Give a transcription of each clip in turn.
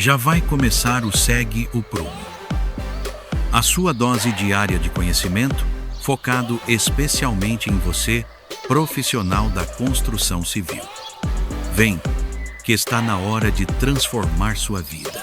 Já vai começar o Segue o Prumo, a sua dose diária de conhecimento, focado especialmente em você, profissional da construção civil. Vem, que está na hora de transformar sua vida.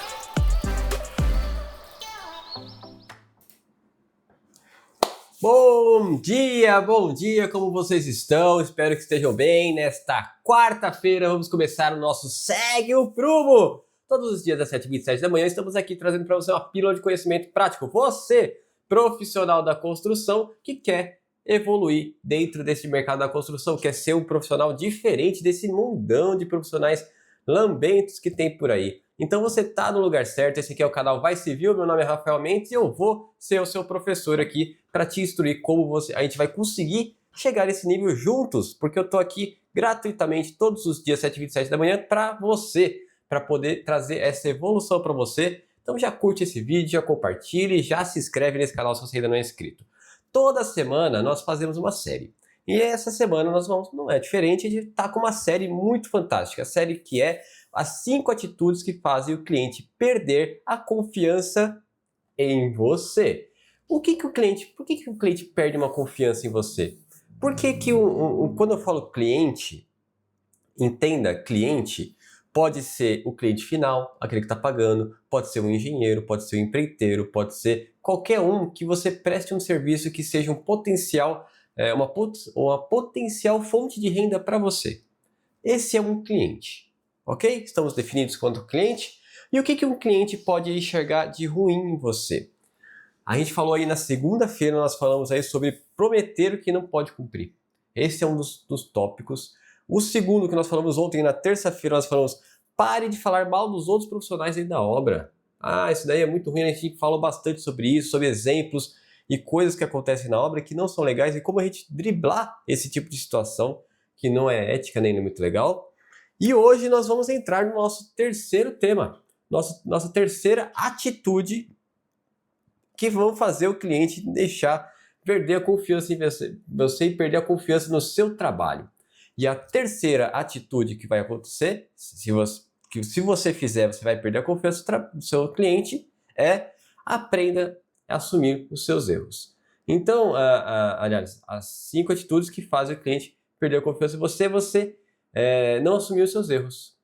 Bom dia, como vocês estão? Espero que estejam bem. Nesta quarta-feira vamos começar o nosso Segue o Prumo. Todos os dias às 7h27 da manhã estamos aqui trazendo para você uma pílula de conhecimento prático. Você, profissional da construção, que quer evoluir dentro desse mercado da construção, quer ser um profissional diferente desse mundão de profissionais lambentos que tem por aí. Então você está no lugar certo, esse aqui é o canal Vai Civil, meu nome é Rafael Mendes e eu vou ser o seu professor aqui para te instruir como a gente vai conseguir chegar nesse nível juntos, porque eu estou aqui gratuitamente todos os dias 7h27 da manhã para você, para poder trazer essa evolução para você. Então já curte esse vídeo, já compartilhe, já se inscreve nesse canal se você ainda não é inscrito. Toda semana nós fazemos uma série. E essa semana não é diferente, a gente está com uma série muito fantástica, a série que é as 5 atitudes que fazem o cliente perder a confiança em você. Por que o cliente perde uma confiança em você? Porque quando eu falo cliente, entenda, cliente pode ser o cliente final, aquele que está pagando, pode ser um engenheiro, pode ser um empreiteiro, pode ser qualquer um que você preste um serviço que seja um potencial, uma potencial fonte de renda para você. Esse é um cliente, ok? Estamos definidos quanto cliente. E o que um cliente pode enxergar de ruim em você? A gente falou aí na segunda-feira, nós falamos aí sobre prometer o que não pode cumprir. Esse é um dos tópicos. O segundo que nós falamos ontem, na terça-feira, nós falamos pare de falar mal dos outros profissionais aí da obra. Isso daí é muito ruim, a gente falou bastante sobre isso, sobre exemplos e coisas que acontecem na obra que não são legais e como a gente driblar esse tipo de situação que não é ética nem muito legal. E hoje nós vamos entrar no nosso terceiro tema, nossa terceira atitude que vão fazer o cliente deixar perder a confiança em você e perder a confiança no seu trabalho. E a terceira atitude que vai acontecer, se você fizer, você vai perder a confiança do seu cliente, é aprenda a assumir os seus erros. Então, aliás, as 5 atitudes que fazem o cliente perder a confiança em você não assumir os seus erros.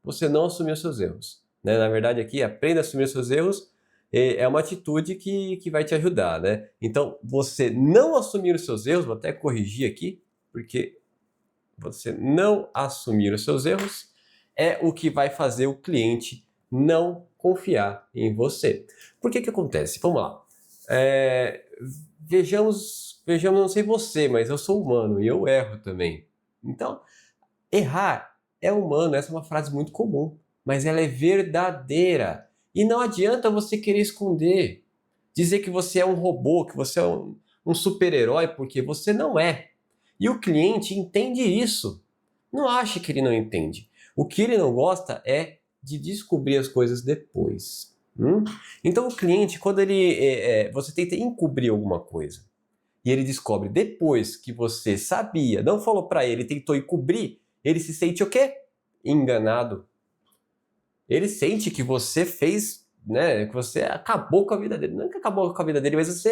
Você não assumiu os seus erros. Né? Na verdade, aqui, aprenda a assumir os seus erros é uma atitude que vai te ajudar. Né? Então, você não assumir os seus erros, vou até corrigir aqui, porque você não assumir os seus erros é o que vai fazer o cliente não confiar em você. Por que acontece? Vamos lá. Vejamos, não sei você, mas eu sou humano e eu erro também. Então, errar é humano, essa é uma frase muito comum, mas ela é verdadeira. E não adianta você querer esconder, dizer que você é um robô, que você é um super-herói, porque você não é. E o cliente entende isso. Não ache que ele não entende. O que ele não gosta é de descobrir as coisas depois. Então o cliente, quando você tenta encobrir alguma coisa e ele descobre depois que você sabia, não falou para ele, tentou encobrir, ele se sente o quê? Enganado. Ele sente que você fez, né, que você acabou com a vida dele. Não é que acabou com a vida dele, mas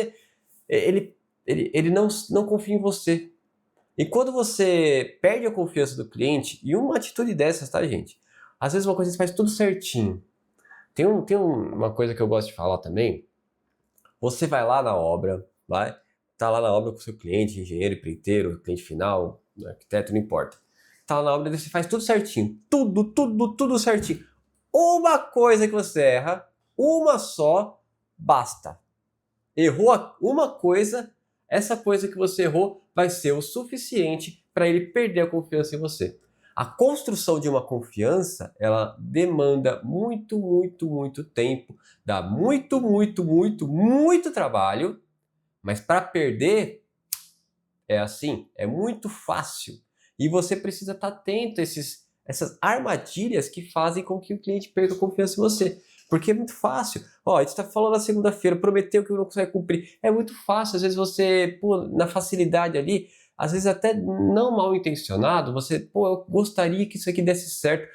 ele não confia em você. E quando você perde a confiança do cliente, e uma atitude dessas, tá, gente? Às vezes uma coisa você faz tudo certinho. Tem uma coisa que eu gosto de falar também. Você vai lá na obra, tá lá na obra com o seu cliente, engenheiro, empreiteiro, cliente final, arquiteto, não importa. Tá lá na obra e você faz tudo certinho. Tudo certinho. Uma coisa que você erra, uma só, basta. Errou uma coisa, essa coisa que você errou vai ser o suficiente para ele perder a confiança em você. A construção de uma confiança, ela demanda muito tempo, dá muito trabalho, mas para perder, é assim, é muito fácil. E você precisa estar atento a essas armadilhas que fazem com que o cliente perca a confiança em você. Porque é muito fácil. A gente está falando na segunda-feira, prometeu que não consegue cumprir. É muito fácil, às vezes você, na facilidade ali, às vezes até não mal intencionado, você, pô, eu gostaria que isso aqui desse certo,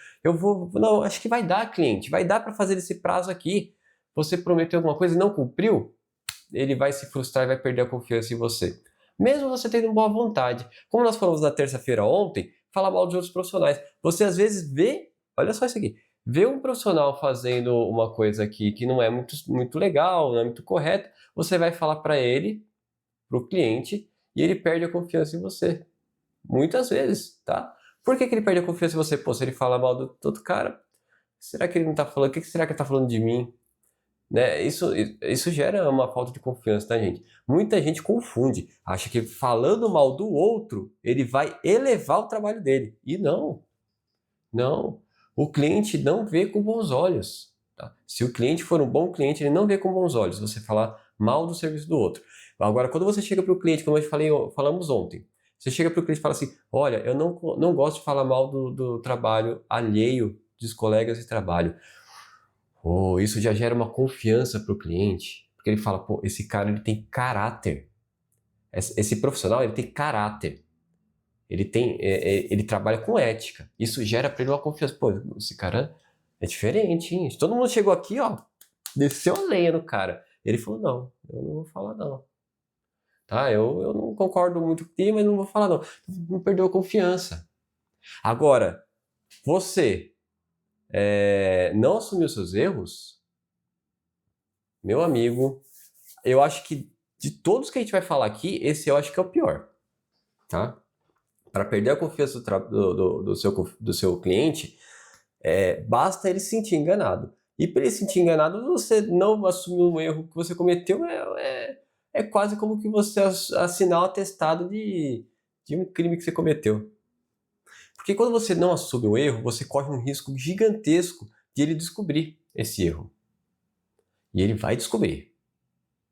não, acho que vai dar, cliente, vai dar para fazer esse prazo aqui. Você prometeu alguma coisa e não cumpriu, ele vai se frustrar e vai perder a confiança em você. Mesmo você tendo boa vontade. Como nós falamos na terça-feira ontem, falar mal de outros profissionais. Você às vezes vê, olha só isso aqui, vê um profissional fazendo uma coisa aqui que não é muito legal, não é muito correta, você vai falar para ele, para o cliente, e ele perde a confiança em você. Muitas vezes, tá? Por que ele perde a confiança em você? Pô, se ele fala mal do outro cara, será que ele não tá falando? O que será que ele tá falando de mim? Né? Isso gera uma falta de confiança, tá, gente? Muita gente confunde, acha que falando mal do outro, ele vai elevar o trabalho dele. E não, não. O cliente não vê com bons olhos. Tá? Se o cliente for um bom cliente, ele não vê com bons olhos você falar mal do serviço do outro. Agora, quando você chega para o cliente, como falamos ontem, você chega para o cliente e fala assim, olha, eu não gosto de falar mal do trabalho alheio dos colegas de trabalho. Oh, isso já gera uma confiança para o cliente, porque ele fala, pô, esse cara ele tem caráter. Esse profissional ele tem caráter. Ele trabalha com ética. Isso gera para ele uma confiança. Pô, esse cara é diferente, hein? Todo mundo chegou aqui, ó, desceu a lenha no cara. Ele falou, não, eu não vou falar não. Tá, eu não concordo muito com ti, mas não vou falar não. Não perdeu a confiança. Agora, você não assumiu seus erros, meu amigo, eu acho que de todos que a gente vai falar aqui, esse eu acho que é o pior, tá? Para perder a confiança do seu cliente, basta ele se sentir enganado. E para ele se sentir enganado, você não assumir um erro que você cometeu, é quase como que você assinar o atestado de um crime que você cometeu. Porque quando você não assume o erro, você corre um risco gigantesco de ele descobrir esse erro. E ele vai descobrir.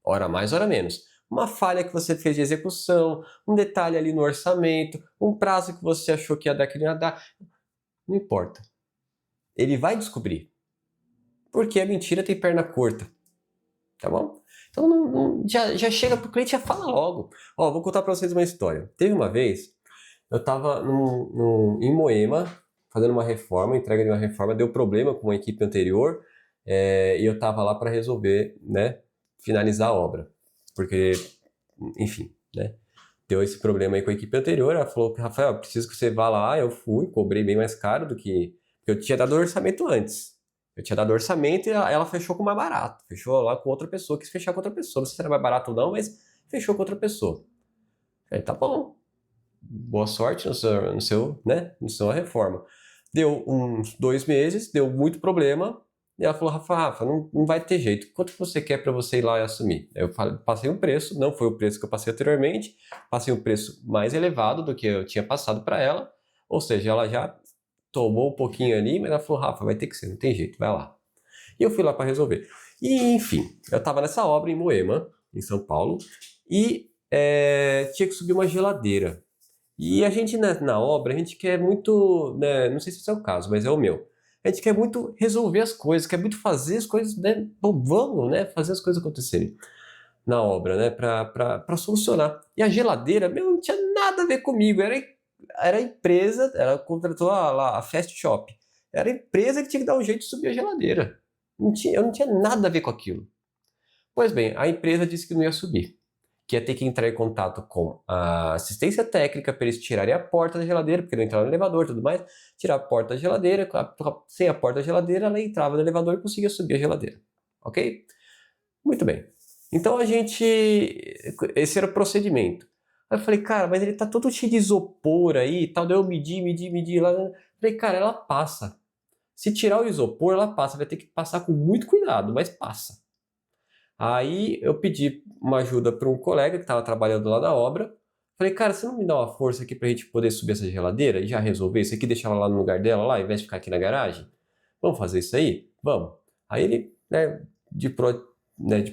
Hora mais, hora menos. Uma falha que você fez de execução, um detalhe ali no orçamento, um prazo que você achou que ia dar, que não ia dar. Não importa. Ele vai descobrir. Porque a mentira tem perna curta. Tá bom? Então já chega pro cliente e já fala logo. Ó, vou contar para vocês uma história. Teve uma vez, eu estava em Moema, fazendo uma reforma, entrega de uma reforma, deu problema com a equipe anterior, e eu estava lá para resolver, né, finalizar a obra. Porque, enfim, né, deu esse problema aí com a equipe anterior, ela falou, Rafael, preciso que você vá lá, eu fui, cobrei bem mais caro do que eu tinha dado orçamento antes. Eu tinha dado orçamento e ela fechou com mais barato, fechou lá com outra pessoa, quis fechar com outra pessoa, não sei se era mais barato ou não, mas fechou com outra pessoa. Aí, tá bom. Boa sorte na sua reforma. Deu uns 2 meses, deu muito problema, e ela falou, Rafa, não vai ter jeito. Quanto que você quer para você ir lá e assumir? Eu passei um preço, não foi o preço que eu passei anteriormente, passei um preço mais elevado do que eu tinha passado para ela, ou seja, ela já tomou um pouquinho ali, mas ela falou, Rafa, vai ter que ser, não tem jeito, vai lá. E eu fui lá para resolver. E, enfim, eu estava nessa obra em Moema, em São Paulo, e tinha que subir uma geladeira. E a gente, na obra, a gente quer muito, né, não sei se esse é o caso, mas é o meu. A gente quer muito resolver as coisas, quer muito fazer as coisas, né? Bom, vamos, né, fazer as coisas acontecerem na obra, né, para solucionar. E a geladeira, não tinha nada a ver comigo, era a empresa, ela contratou lá a Fast Shop. Era a empresa que tinha que dar um jeito de subir a geladeira. Eu não tinha nada a ver com aquilo. Pois bem, a empresa disse que não ia subir, que ia ter que entrar em contato com a assistência técnica para eles tirarem a porta da geladeira, porque não entrava no elevador e tudo mais, tirar a porta da geladeira, sem a porta da geladeira, ela entrava no elevador e conseguia subir a geladeira. Ok? Muito bem. Então esse era o procedimento. Aí eu falei, cara, mas ele tá todo cheio de isopor aí e tal, daí eu medi lá. Falei, cara, ela passa. Se tirar o isopor, ela passa, vai ter que passar com muito cuidado, mas passa. Aí eu pedi uma ajuda para um colega que estava trabalhando lá na obra. Falei, cara, você não me dá uma força aqui para a gente poder subir essa geladeira e já resolver isso aqui, deixar ela lá no lugar dela, lá, ao invés de ficar aqui na garagem? Vamos fazer isso aí? Vamos. Aí ele, né, de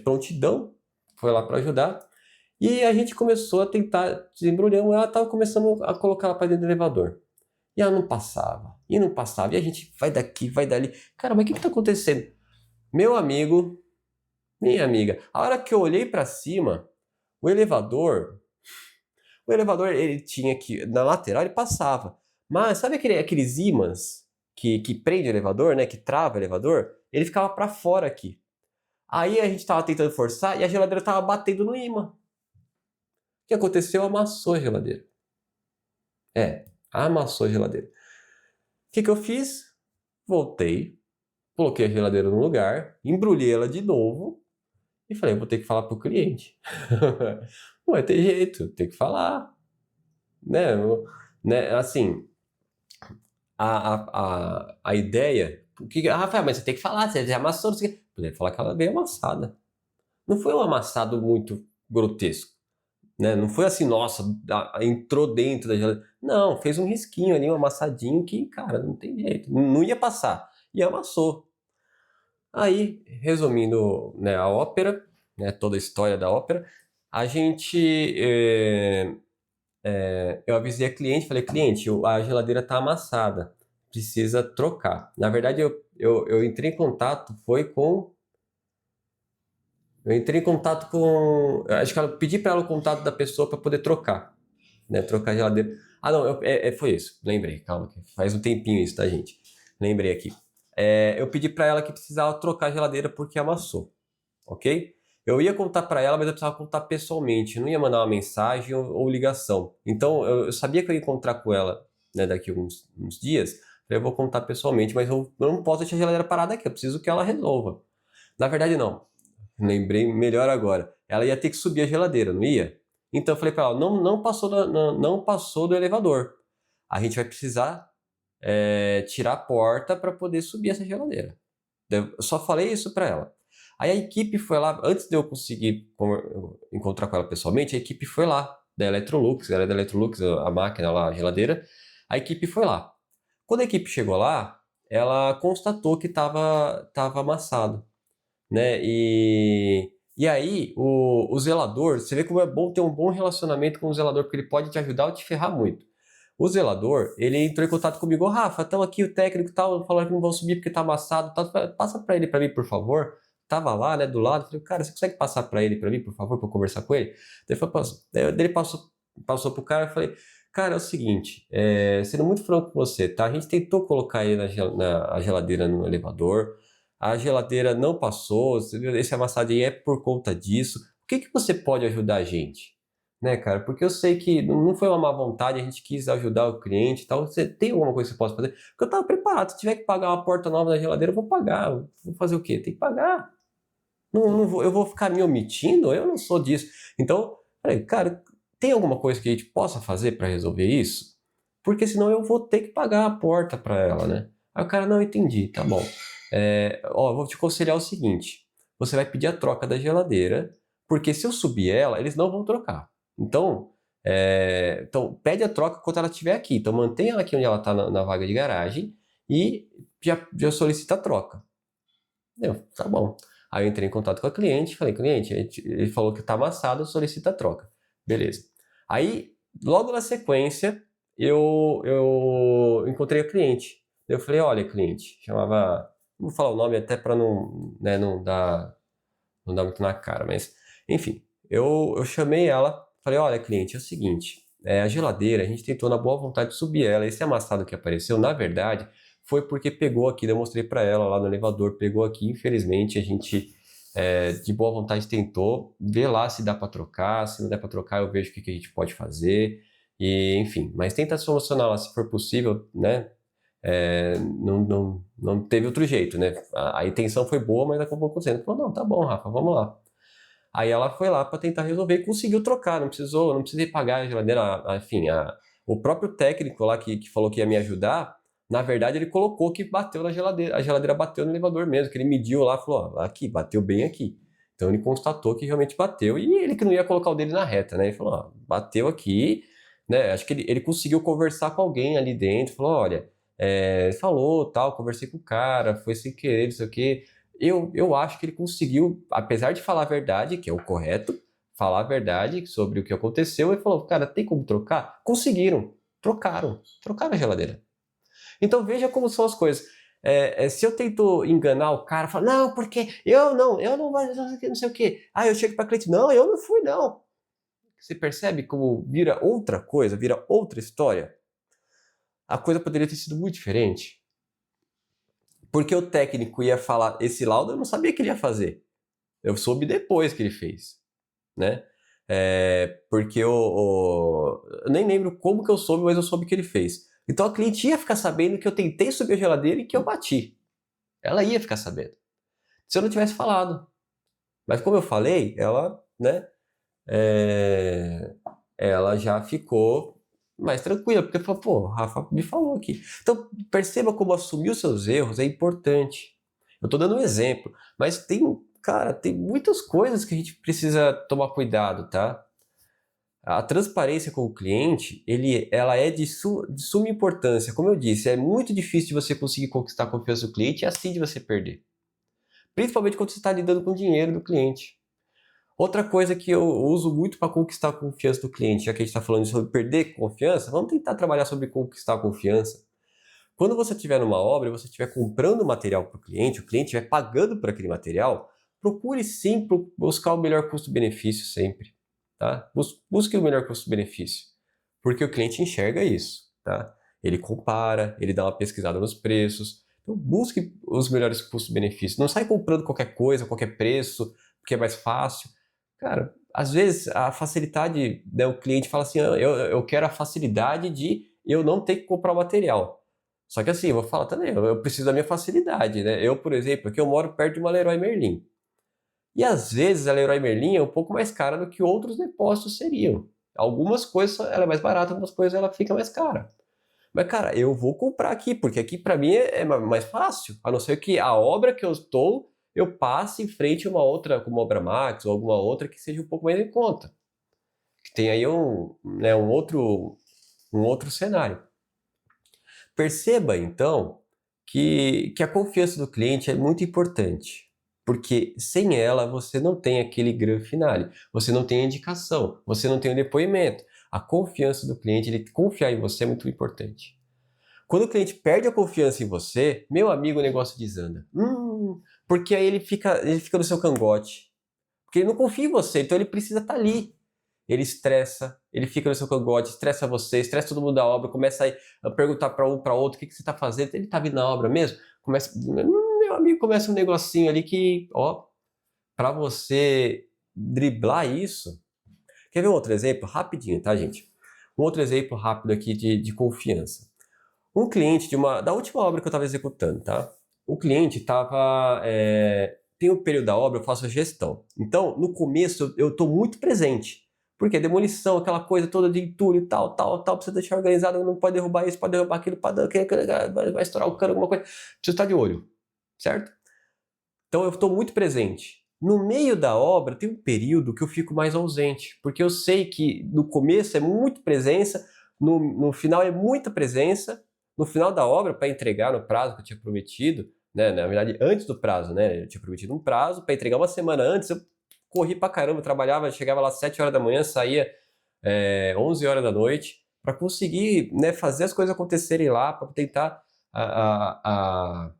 prontidão, foi lá para ajudar. E a gente começou a tentar desembrulhar, ela estava começando a colocar ela para dentro do elevador. E ela não passava, e não passava. E a gente vai daqui, vai dali. Cara, mas o que está acontecendo? Meu amigo... Minha amiga, a hora que eu olhei para cima, o elevador O elevador, ele tinha que, na lateral ele passava, mas sabe aqueles ímãs que prende o elevador, né, que trava o elevador? Ele ficava para fora aqui. Aí a gente tava tentando forçar e a geladeira tava batendo no ímã. O que aconteceu? Amassou a geladeira. Amassou a geladeira. O que eu fiz? Voltei, coloquei a geladeira no lugar, embrulhei ela de novo e falei, vou ter que falar pro cliente. Não vai ter jeito, tem que falar. Né? Assim, a ideia... Rafael, mas você tem que falar, você já amassou. Você poderia falar que ela veio amassada. Não foi um amassado muito grotesco. Né? Não foi assim, nossa, entrou dentro da geladeira. Não, fez um risquinho ali, um amassadinho que, cara, não tem jeito. Não ia passar. E amassou. Aí, resumindo, né, a ópera, né, toda a história da ópera, a gente... eu avisei a cliente, falei, cliente, a geladeira está amassada, precisa trocar. Na verdade, eu entrei em contato, acho que eu pedi para ela o contato da pessoa para poder trocar, né, trocar a geladeira. Ah, não, foi isso, lembrei, calma, faz um tempinho isso, tá, gente? Lembrei aqui. Eu pedi para ela que precisava trocar a geladeira porque amassou, ok? Eu ia contar para ela, mas eu precisava contar pessoalmente, eu não ia mandar uma mensagem ou ligação. Então, eu sabia que eu ia encontrar com ela, né, daqui a uns dias, eu vou contar pessoalmente, mas eu não posso deixar a geladeira parada aqui, eu preciso que ela resolva. Na verdade, não. Lembrei melhor agora. Ela ia ter que subir a geladeira, não ia? Então eu falei para ela, não passou do elevador. A gente vai precisar tirar a porta para poder subir essa geladeira. Eu só falei isso para ela. Aí a equipe foi lá, antes de eu conseguir encontrar com ela pessoalmente, a equipe foi lá, da Electrolux, era da Electrolux, a máquina lá, a geladeira, a equipe foi lá. Quando a equipe chegou lá, ela constatou que estava amassado, né? E aí, o zelador, você vê como é bom ter um bom relacionamento com o zelador, porque ele pode te ajudar ou te ferrar muito. O zelador, ele entrou em contato comigo, Rafa, então aqui o técnico tal, falando que não vão subir porque tá amassado, tal, passa para ele para mim, por favor. Tava lá, né, do lado, falei, cara, você consegue passar para ele para mim, por favor, para eu conversar com ele? Ele passou pro cara, eu falei, cara, é o seguinte, sendo muito franco com você, tá? A gente tentou colocar ele a geladeira no elevador, a geladeira não passou, esse amassado aí é por conta disso. O que você pode ajudar a gente? Né, cara? Porque eu sei que não foi uma má vontade, a gente quis ajudar o cliente e tal. Você tem alguma coisa que você possa fazer? Porque eu tava preparado, se tiver que pagar uma porta nova na geladeira, eu vou pagar. Vou fazer o quê? Tem que pagar. Eu vou ficar me omitindo? Eu não sou disso. Então, falei, cara, tem alguma coisa que a gente possa fazer para resolver isso? Porque senão eu vou ter que pagar a porta para ela, né? Aí o cara, não entendi, tá bom. Eu vou te aconselhar o seguinte, você vai pedir a troca da geladeira, porque se eu subir ela, eles não vão trocar. Então, pede a troca quando ela estiver aqui. Então, mantenha ela aqui onde ela está na vaga de garagem e já solicita a troca. Tá bom. Aí eu entrei em contato com a cliente, falei, cliente, ele falou que está amassado, solicita a troca. Beleza. Aí, logo na sequência, eu encontrei a cliente. Eu falei, olha, cliente, chamava... Não vou falar o nome até para não dar muito na cara, mas... Enfim, eu chamei ela, falei, olha, cliente, é o seguinte, a geladeira, a gente tentou na boa vontade de subir ela, esse amassado que apareceu, na verdade, foi porque pegou aqui, eu mostrei para ela lá no elevador, pegou aqui, infelizmente, a gente de boa vontade tentou ver lá se dá para trocar, se não der para trocar eu vejo o que a gente pode fazer, e enfim, mas tenta solucionar lá se for possível, né? Não teve outro jeito, né? A intenção foi boa, mas acabou acontecendo. Falou, não, tá bom, Rafa, vamos lá. Aí ela foi lá para tentar resolver e conseguiu trocar, não precisei pagar a geladeira, enfim, o próprio técnico lá que falou que ia me ajudar, na verdade ele colocou que bateu na geladeira, a geladeira bateu no elevador mesmo, que ele mediu lá, falou, ó, aqui, bateu bem aqui. Então ele constatou que realmente bateu e ele que não ia colocar o dele na reta, né? Ele falou, ó, bateu aqui, né? Acho que ele conseguiu conversar com alguém ali dentro, falou, olha, falou, tal, conversei com o cara, foi sem querer, não sei o quê. Eu acho que ele conseguiu, apesar de falar a verdade, que é o correto, falar a verdade sobre o que aconteceu, e falou, cara, tem como trocar? Conseguiram, trocaram a geladeira. Então veja como são as coisas. Se eu tento enganar o cara, falo, não, porque eu não vou, não sei o quê. Ah, eu chego para cliente, não, eu não fui, não. você percebe como vira outra coisa, vira outra história? A coisa poderia ter sido muito diferente. Porque o técnico ia falar, esse laudo eu não sabia que ele ia fazer. Eu soube depois que ele fez, né? Porque eu nem lembro como que eu soube, mas eu soube que ele fez. Então a cliente ia ficar sabendo que eu tentei subir a geladeira e que eu bati. Ela ia ficar sabendo. Se eu não tivesse falado. Mas como eu falei, ela, né? Ela já ficou mais tranquila, porque falou, pô, o Rafa me falou aqui. Então, perceba como assumir os seus erros é importante. Eu tô dando um exemplo, mas tem muitas coisas que a gente precisa tomar cuidado, tá? A transparência com o cliente, ela é de suma importância. Como eu disse, é muito difícil de você conseguir conquistar a confiança do cliente e assim de você perder. Principalmente quando você está lidando com o dinheiro do cliente. Outra coisa que eu uso muito para conquistar a confiança do cliente, já que a gente está falando sobre perder confiança, vamos tentar trabalhar sobre conquistar a confiança. Quando você estiver numa obra e você estiver comprando material para o cliente estiver pagando por aquele material, procure sim buscar o melhor custo-benefício sempre. Tá? Busque o melhor custo-benefício, porque o cliente enxerga isso. Tá? Ele compara, ele dá uma pesquisada nos preços. Então busque os melhores custos-benefícios. Não sai comprando qualquer coisa, qualquer preço, porque é mais fácil. Cara, às vezes a facilidade, né, o cliente fala assim, eu quero a facilidade de eu não ter que comprar o material. Só que assim, eu vou falar também, eu preciso da minha facilidade, né? Eu, por exemplo, aqui eu moro perto de uma Leroy Merlin. E às vezes a Leroy Merlin é um pouco mais cara do que outros depósitos seriam. Algumas coisas ela é mais barata, algumas coisas ela fica mais cara. Mas, cara, eu vou comprar aqui, porque aqui para mim é mais fácil. A não ser que a obra que eu estou, eu passe em frente a uma outra, como Obra Max ou alguma outra que seja um pouco mais em conta. Que tem aí um outro cenário. Perceba, então, que a confiança do cliente é muito importante. Porque sem ela você não tem aquele grande finale, você não tem a indicação, você não tem o depoimento. A confiança do cliente, ele confiar em você é muito importante. Quando o cliente perde a confiança em você, meu amigo, o negócio desanda. Porque aí ele fica no seu cangote. Porque ele não confia em você, então ele precisa estar ali. Ele estressa, ele fica no seu cangote, estressa você, estressa todo mundo da obra, começa a perguntar para um para outro o que você está fazendo. Ele está vindo na obra mesmo? Meu amigo, começa um negocinho ali que, ó, para você driblar isso. Quer ver um outro exemplo? Rapidinho, tá, gente? Um outro exemplo rápido aqui de confiança. Um cliente da última obra que eu estava executando, tá? O cliente estava... tem o período da obra, eu faço a gestão. Então, no começo, eu estou muito presente. Porque demolição, aquela coisa toda de entulho, tal, precisa deixar organizado, não pode derrubar isso, pode derrubar aquilo, vai estourar o cano, alguma coisa. Precisa estar de olho, certo? Então, eu estou muito presente. No meio da obra, tem um período que eu fico mais ausente, porque eu sei que no começo é muito presença, no final é muita presença, no final da obra, para entregar no prazo que eu tinha prometido, né, na verdade, antes do prazo, né, eu tinha prometido um prazo, para entregar uma semana antes, eu corri pra caramba, trabalhava, chegava lá às 7 horas da manhã, saía 11 horas da noite, para conseguir, né, fazer as coisas acontecerem lá, para tentar a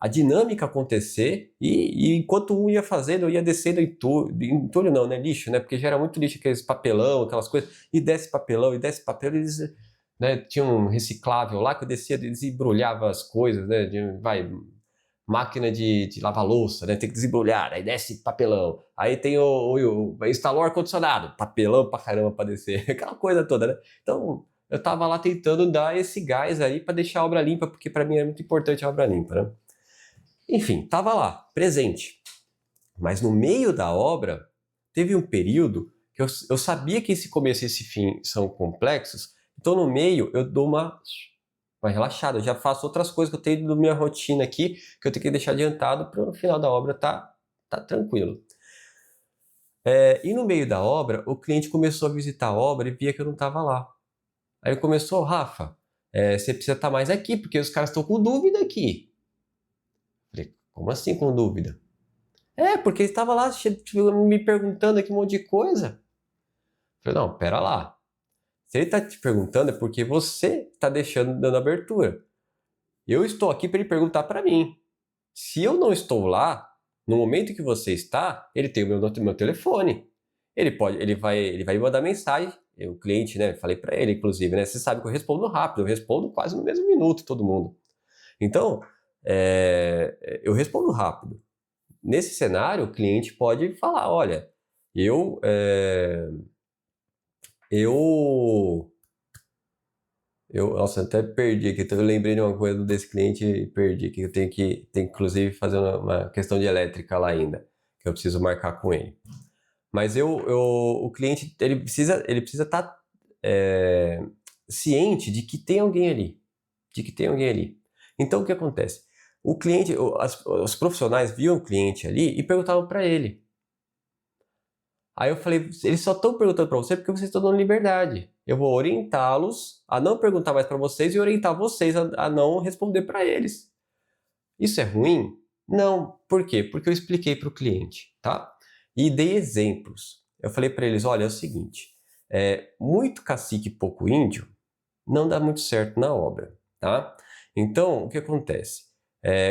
dinâmica acontecer, e enquanto um ia fazendo, eu ia descendo entulho não, né, lixo, né, porque já era muito lixo, aqueles papelão, aquelas coisas, e desce papelão, eles, né, tinha um reciclável lá que eu descia, desembrulhava as coisas, né, máquina de lavar louça, né, tem que desembrulhar, aí desce papelão, aí tem instalou o ar-condicionado, papelão pra caramba pra descer, aquela coisa toda, né, então eu tava lá tentando dar esse gás aí para deixar a obra limpa, porque para mim é muito importante a obra limpa, né. Enfim, estava lá, presente. Mas no meio da obra, teve um período que eu sabia que esse começo e esse fim são complexos, então no meio eu dou uma relaxada, eu já faço outras coisas que eu tenho na minha rotina aqui, que eu tenho que deixar adiantado para no final da obra tá tranquilo. E no meio da obra, o cliente começou a visitar a obra e via que eu não estava lá. Aí ele começou, Rafa, você precisa estar mais aqui, porque os caras estão com dúvida aqui. Falei, como assim com dúvida? Porque ele estava lá me perguntando aqui um monte de coisa. Falei, não, pera lá. Se ele está te perguntando é porque você está dando abertura. Eu estou aqui para ele perguntar para mim. Se eu não estou lá, no momento que você está, ele tem o meu telefone. ele vai me mandar mensagem, o cliente, né, falei para ele, inclusive, né, você sabe que eu respondo rápido, eu respondo quase no mesmo minuto, todo mundo. Então, eu respondo rápido. Nesse cenário, o cliente pode falar, olha, nossa, até perdi aqui, então eu lembrei de uma coisa desse cliente e perdi, que eu tenho que inclusive fazer uma questão de elétrica lá ainda, que eu preciso marcar com ele. Mas o cliente, ele precisa estar ciente de que tem alguém ali, Então, o que acontece? O cliente, os profissionais viam o cliente ali e perguntavam para ele. Aí eu falei, eles só estão perguntando para você porque vocês estão dando liberdade. Eu vou orientá-los a não perguntar mais para vocês e orientar vocês a não responder para eles. Isso é ruim? Não. Por quê? Porque eu expliquei para o cliente, tá? E dei exemplos. Eu falei para eles, olha, é o seguinte, muito cacique e pouco índio não dá muito certo na obra, tá? Então, o que acontece?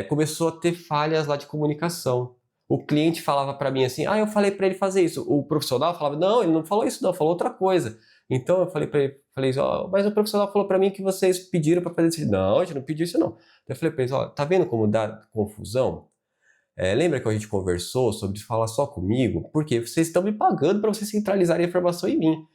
Começou a ter falhas lá de comunicação. O cliente falava para mim assim, eu falei para ele fazer isso. O profissional falava, não, ele não falou isso não, falou outra coisa. Então eu falei para ele, mas o profissional falou para mim que vocês pediram para fazer isso. Não, a gente não pediu isso não. Eu falei para eles, tá vendo como dá confusão? Lembra que a gente conversou sobre falar só comigo? Porque vocês estão me pagando para vocês centralizarem a informação em mim.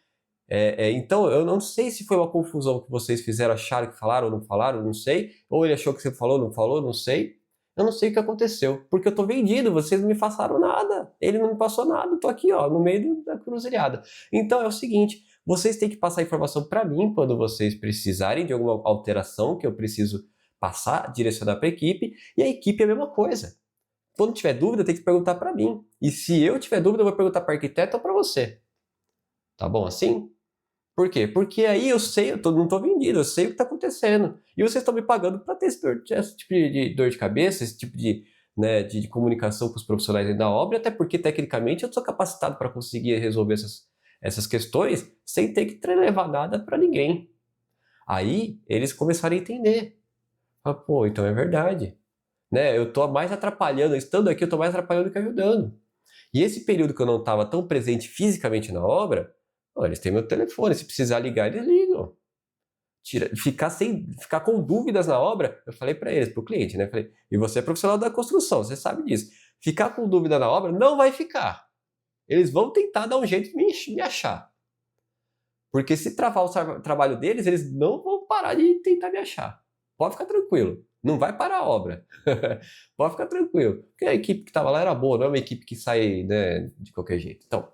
Então, eu não sei se foi uma confusão que vocês fizeram, acharam que falaram ou não falaram, não sei. Ou ele achou que você falou, não falou, não sei. Eu não sei o que aconteceu, porque eu tô vendido, vocês não me passaram nada. Ele não me passou nada, eu tô aqui, ó, no meio da cruzilhada. Então, é o seguinte, vocês têm que passar informação para mim quando vocês precisarem de alguma alteração que eu preciso passar, direcionar para a equipe, e a equipe é a mesma coisa. Quando tiver dúvida, tem que perguntar para mim. E se eu tiver dúvida, eu vou perguntar para o arquiteto ou para você. Tá bom assim? Por quê? Porque aí eu sei, não estou vendido, eu sei o que está acontecendo. E vocês estão me pagando para ter esse tipo de dor de cabeça, esse tipo de comunicação com os profissionais da obra, até porque, tecnicamente, eu sou capacitado para conseguir resolver essas questões sem ter que levar nada para ninguém. Aí, eles começaram a entender. Pô, então é verdade. Eu estou mais atrapalhando, estando aqui, eu estou mais atrapalhando do que ajudando. E esse período que eu não estava tão presente fisicamente na obra, eles têm meu telefone, se precisar ligar, eles ligam. Ficar com dúvidas na obra, eu falei para eles, para o cliente, né? Falei, e você é profissional da construção, você sabe disso. Ficar com dúvida na obra não vai ficar. Eles vão tentar dar um jeito de me achar. Porque se travar o trabalho deles, eles não vão parar de tentar me achar. Pode ficar tranquilo. Não vai parar a obra. Pode ficar tranquilo. Porque a equipe que estava lá era boa, não é uma equipe que sai, né, de qualquer jeito. Então,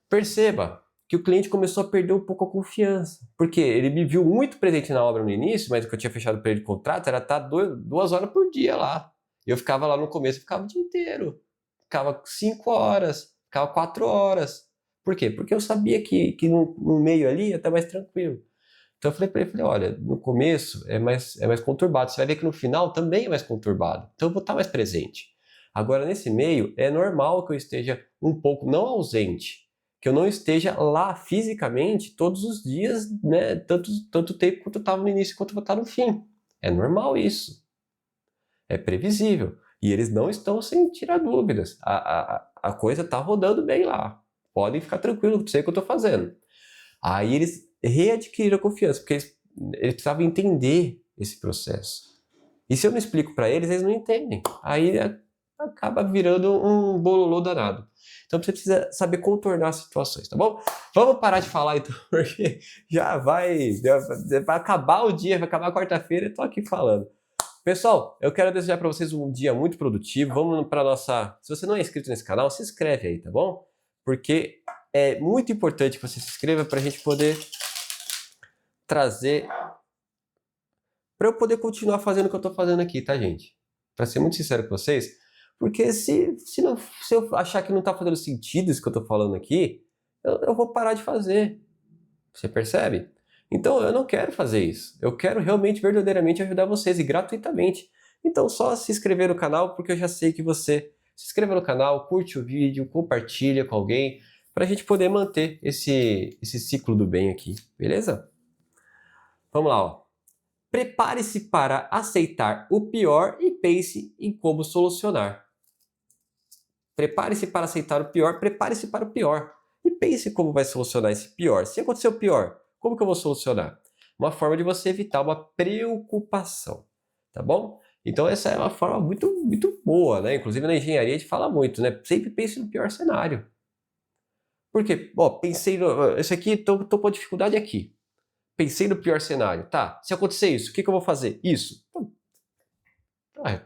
perceba que o cliente começou a perder um pouco a confiança. Porque ele me viu muito presente na obra no início, mas o que eu tinha fechado para ele de contrato era estar 2 horas por dia lá. Eu ficava lá no começo, ficava o dia inteiro. Ficava 5 horas, ficava 4 horas. Por quê? Porque eu sabia que no meio ali ia estar mais tranquilo. Então eu falei para ele, olha, no começo é mais conturbado, você vai ver que no final também é mais conturbado, então eu vou estar mais presente. Agora, nesse meio, é normal que eu esteja um pouco, não ausente, que eu não esteja lá fisicamente todos os dias, né, tanto tempo quanto eu estava no início quanto eu vou estar no fim. É normal isso. É previsível. E eles não estão sem tirar dúvidas. A coisa está rodando bem lá. Podem ficar tranquilos, sei o que eu estou fazendo. Aí eles readquiriram a confiança, porque eles precisavam entender esse processo. E se eu não explico para eles, eles não entendem. Aí acaba virando um bololô danado. Então você precisa saber contornar as situações, tá bom? Vamos parar de falar então, porque já vai acabar o dia, vai acabar a quarta-feira e eu tô aqui falando. Pessoal, eu quero desejar para vocês um dia muito produtivo. Vamos para nossa... Se você não é inscrito nesse canal, se inscreve aí, tá bom? Porque é muito importante que você se inscreva para a gente poder trazer... Para eu poder continuar fazendo o que eu estou fazendo aqui, tá, gente? Para ser muito sincero com vocês, porque se eu achar que não está fazendo sentido isso que eu estou falando aqui, eu vou parar de fazer. Você percebe? Então eu não quero fazer isso. Eu quero realmente, verdadeiramente ajudar vocês e gratuitamente. Então só se inscrever no canal, porque eu já sei que você se inscreva no canal, curte o vídeo, compartilha com alguém, para a gente poder manter esse ciclo do bem aqui, beleza? Vamos lá, ó. Prepare-se para aceitar o pior e pense em como solucionar. Prepare-se para aceitar o pior, prepare-se para o pior. E pense como vai solucionar esse pior. Se acontecer o pior, como que eu vou solucionar? Uma forma de você evitar uma preocupação, tá bom? Então essa é uma forma muito boa, né? Inclusive na engenharia a gente fala muito, né? Sempre pense no pior cenário. Por quê? Ó, pensei no... Esse aqui, tô com dificuldade aqui. Pensei no pior cenário. Tá, se acontecer isso, o que eu vou fazer? Isso.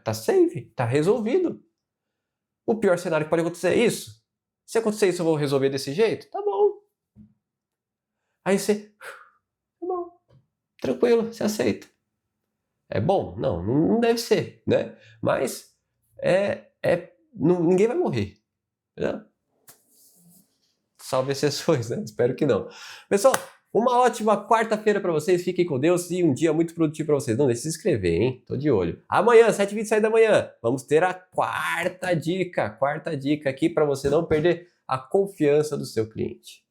Tá safe, tá resolvido. O pior cenário que pode acontecer é isso. Se acontecer isso, eu vou resolver desse jeito? Tá bom. Aí você... Tá bom. Tranquilo, você aceita. É bom? Não deve ser, né? Mas ninguém vai morrer. Né? Salve exceções, né? Espero que não. Pessoal, uma ótima quarta-feira para vocês. Fiquem com Deus e um dia muito produtivo para vocês. Não deixe de se inscrever, hein? Tô de olho. Amanhã, 7h27 da manhã, vamos ter a quarta dica aqui para você não perder a confiança do seu cliente.